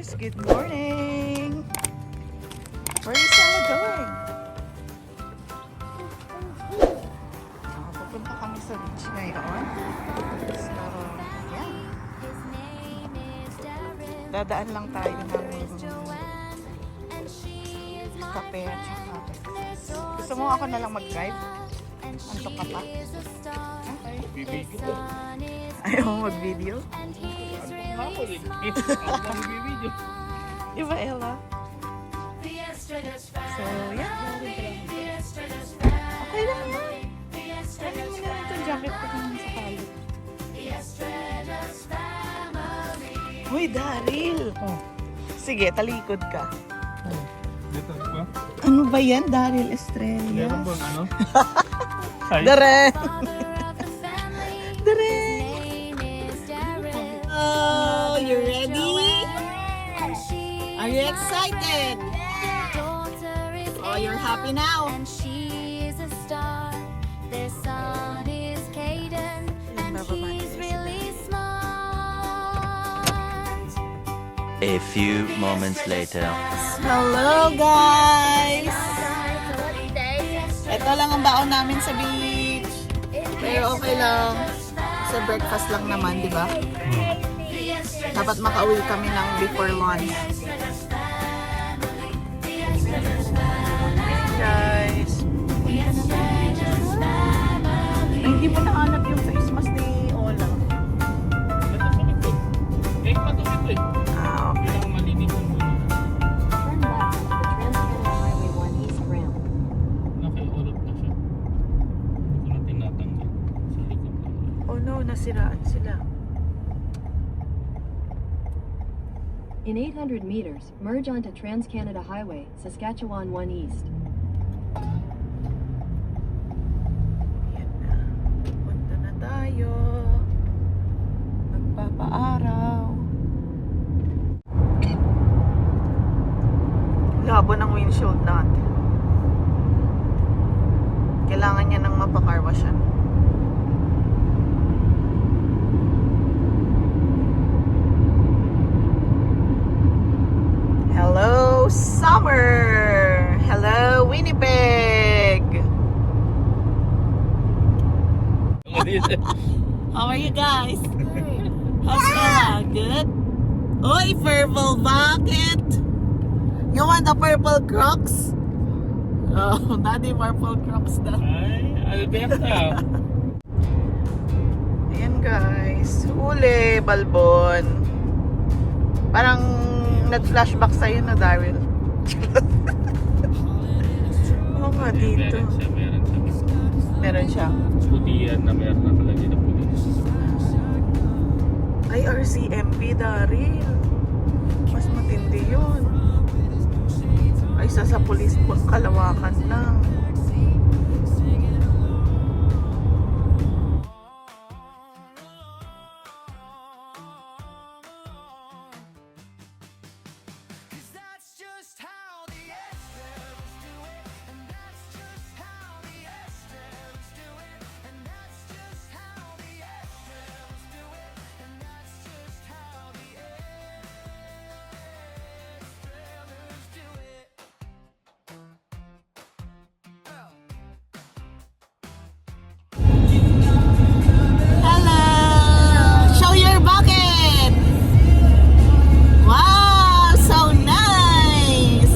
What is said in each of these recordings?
guys! Good morning! Where is Ella going? Pupunta kami sa beach ngayon. So, yeah. Dadaan lang tayo ng kape at saka. Gusto mo ako na lang mag-drive? Antok ka pa? Okay. Bibigyo. Ayaw mo mag-video? Diba, Ella? So, yeah. Okay lang yan. Ano mo na ito jacket ko kung sa kalit. Uy, Daryl! Oh. Sige, talikod ka. Dito ba? Ano ba yan, Daryl Estrella? Meron bang ano? Size? Daren! Daren! Oh, you ready? Are you excited? Oh, you're happy now? And she is a star. Their son is Caden, and he's really smart. A few moments later. Hello, guys! Ito lang ang baon namin sa beach. Pero okay lang. Sa breakfast lang naman, di ba? Dapat makauwi kami ng before lunch. Guys. Ay, hindi mo nahanap yung face mask ni Ola. Eh, patukit eh. Ah, okay. Kailangan malinis yung muna. Turn left at the Trans-Canada Highway 1 East ramp. Nakiulot na siya. Hindi ko na tinatanggal. Sa likod lang. Oh no, nasiraan sila. In 800 meters, merge onto Trans-Canada Highway, Saskatchewan 1 East. Yan na. Punta na tayo. Magpapaaraw. Labo ng windshield natin. Kailangan niya ng mapakarwasyan. Hello, summer! Hello, Winnipeg! How are you guys? How's Ella? Good? Oy, purple bucket! You want the purple Crocs? Oh, daddy purple Crocs na. Ay, Alberta. Ayan guys, huli, balbon. Parang nag-flashback sa'yo na, Daryl. Oo nga, dito. Meron siya. Meron siya. Puti yan na meron nakalagay na pulis. Ay, RCMP, Daryl. Mas matindi yun. Ay, sa pulis, kalawakan lang. Hello! Show your bucket! Wow! So nice!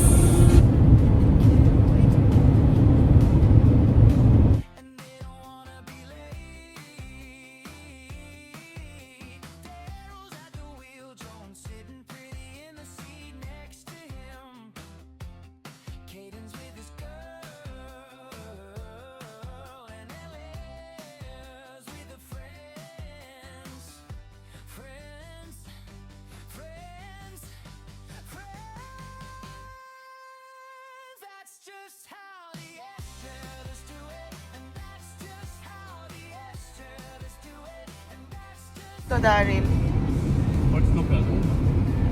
Ito, Daryl. What's the bell?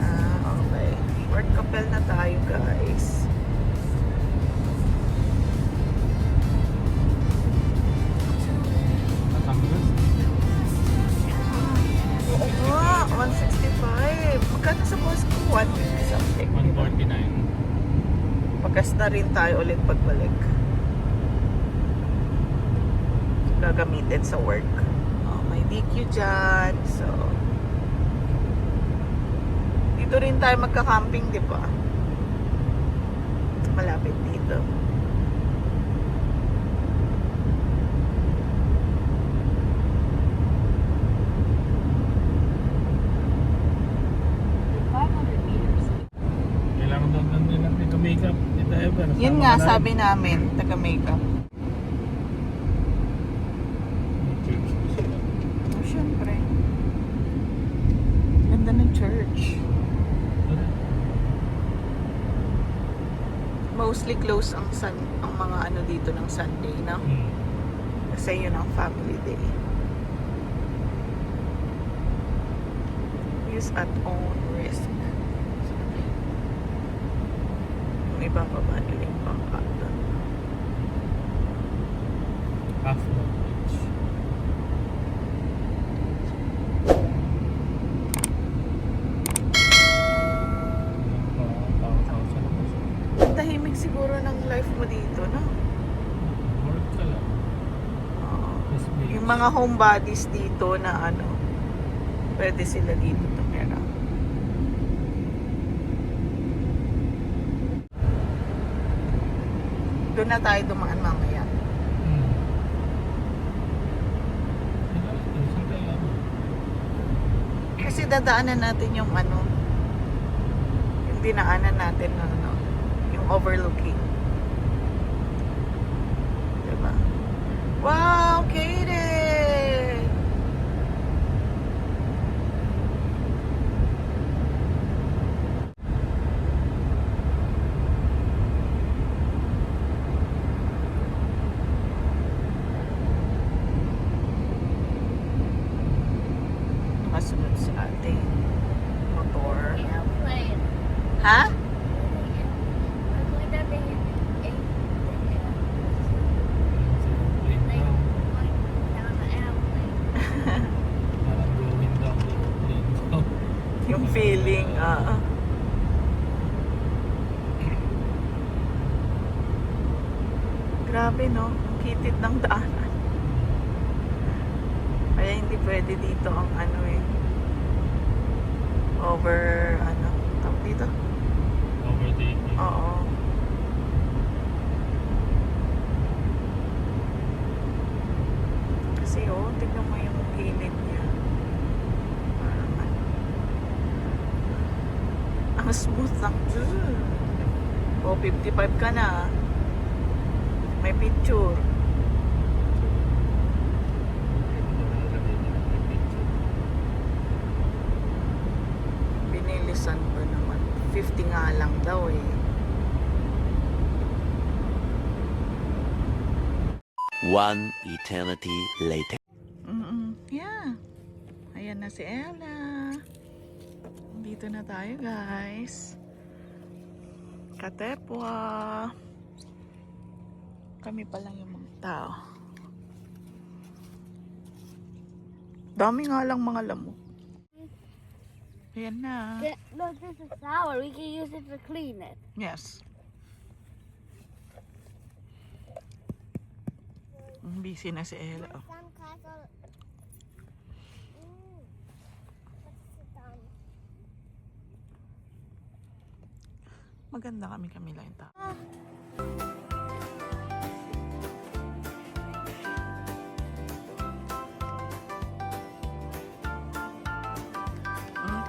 Ah, okay. Port Capel na tayo, guys. Natanggap? Oo nga, 165. Magkano sa Costco? 150. na rin tayo ulit pagbalik. Gagamitin sa work. Oh, may DQ dyan. So, dito rin tayo magka-camping, di ba? Malapit dito. In 500 meters, Kailangan daw din natin naka-makeup. Hindi tayo ba? Yun nga, sabi namin, taga-makeup. Church ko sila. Oh, syempre. Ganda ng church. Mostly close ang mga ano dito ng Sunday, no? Kasi yun ang family day. Use at own risk. Yung iba pa ba nila yung pangkata? Half long beach. Tahimik siguro ng life mo dito, no? Work ka lang. Oo. Tapos beach. Yung mga homebodies dito na ano, pwede sila dito tumira. Doon na tayo dumaan mamaya. Saan tayo? Kasi dadaanan natin yung ano, yung dinaanan natin na ano, yung overlooking. Diba? Wow, Kaden! Nakasunod sa ating motor. Airplane. Ha? We're going down the airplane. Parang going down the plane. Yung feeling, Grabe, no? Ang kitid ng daanan. Kaya hindi pwede dito ang ano eh. Over, ano, tawag dito? Overtaking. Oo. Kasi oh, tignan mo yung gilid niya. Parang ano. Ang smooth ng O, 55 ka na. May picture. Binilisan ba naman? 50 nga lang daw eh. One eternity later. Yeah. Ayan na si Ella. Dito na tayo, guys. Katepwa. Kami pa lang yung mga tao. Dami nga lang mga lamok. Ayan na. Look, this is sour. We can use it to clean it. Yes. Busy na si Ella. Oh. Maganda kami lang yung tao.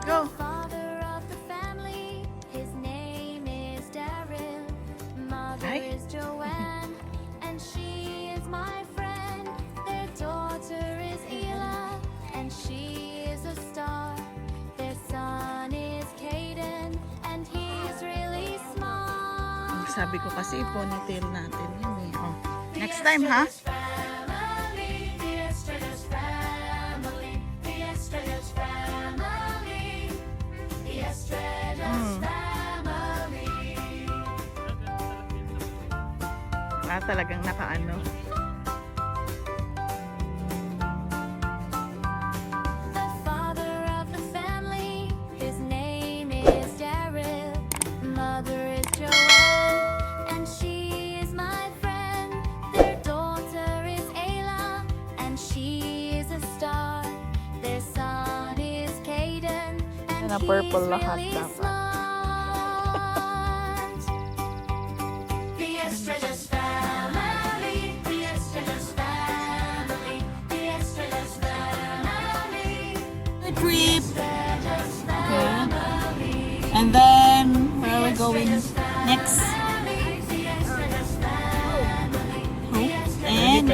Go! Father of the family, his name is Daryl. Mother Hi. is Joanne, and she is my friend. Their daughter is Ela, and she is a star. Their son is Caden, and he's really small. Sabi ko kasi ponytail natin yun eh. Oh. Next time ha? Family, the Estrellas family, the Estrellas family, the Estrellas family. Talagang nakaano. The father of the family, his name is Daryl. Mother is Joanne, and Yan na purple lahat dapat. The Estrellas family, the Estrellas family, the Estrellas family, The trip. Estrellas Okay. family, And then, where are we going next? the Estrellas family, And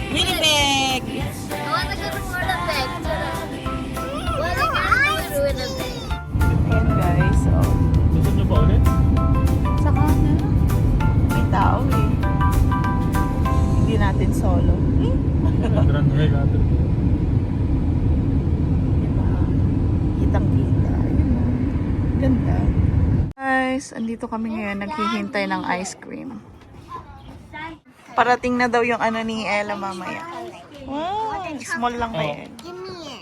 Winnipeg. I want to go to Winnipeg. What are you going to Winnipeg? Ayan guys, so Gusto nyo ba ulit? sa kanan. May tao eh. Hindi natin solo. Grand Hill natin. Diba? Kitang-kita. Ayun o. Ganda. Guys, andito kami ngayon naghihintay ng ice cream. Parating na daw yung ano ni Ella mamaya. Wow, small lang ba yan?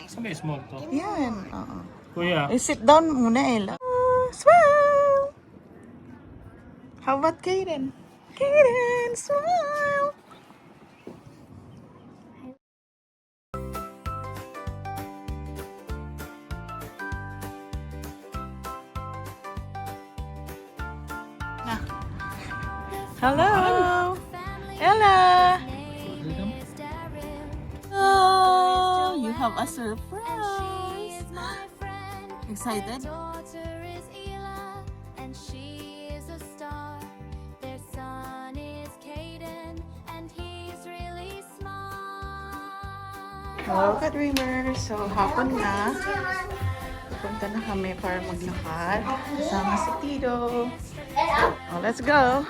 Saan ba yung small to? Yan, oo. Kuya, Sit down muna, Ella. Smile! How about Kaden? Kaden, smile! Na. Hello! Ella! Oh, you have a surprise! Excited? daughter is Ela, and she is a star. Their son is Caden, and he's really smart. Hello, Dreamers! So, hapon na. Pupunta na kami para maglakad. Kasama si Tito. Oh, let's go!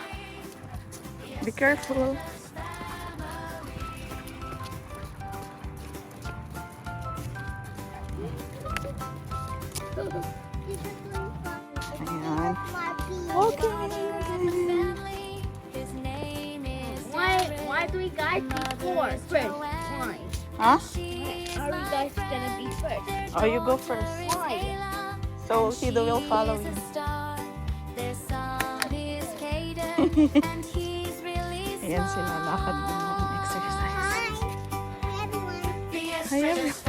Be careful! Ayan. Okay! Family, his name is Why do we guys be first? Why? Huh? Are we guys gonna be first? Oh, you go first. Why? So, Tito will follow you. Their son is Caden, and he's really Ayan sila, lakad na ng exercise. The Ayan. Estrellas